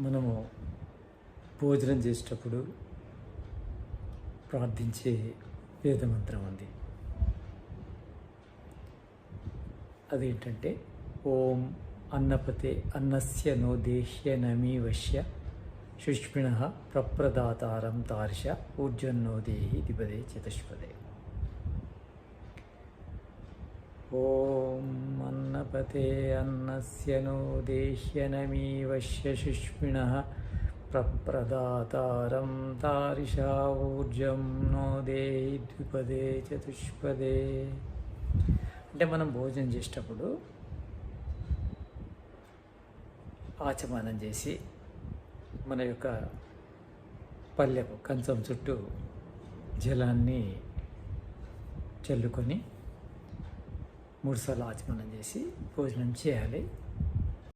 మనము భోజనం చేసేటప్పుడు ప్రార్థించే వేదమంత్రం ఉంది. అదేంటంటే ఓం అన్నపతే అన్నస్య నో దేహ్య నమీ వశ్య శుష్మిణ ప్రప్రదాతారం తార్ష ఊర్జన్నో దేహి దిపదే చతుష్పదే. ఓం అన్నపతే అన్నస్య నో దేహ్య నమీ వశ్య శుష్మిణ ప్రప్రదాతారం తార్ష ఊర్జం నో దేహి ద్విపదే చతుష్పదే. అంటే మనం భోజనం చేసేటప్పుడు ఆచమనం చేసి మన యొక్క పల్లెకు కంచం చుట్టూ జలాన్ని చల్లుకొని 3 సార్లు ఆచమనం చేసి భోజనం చేయాలి.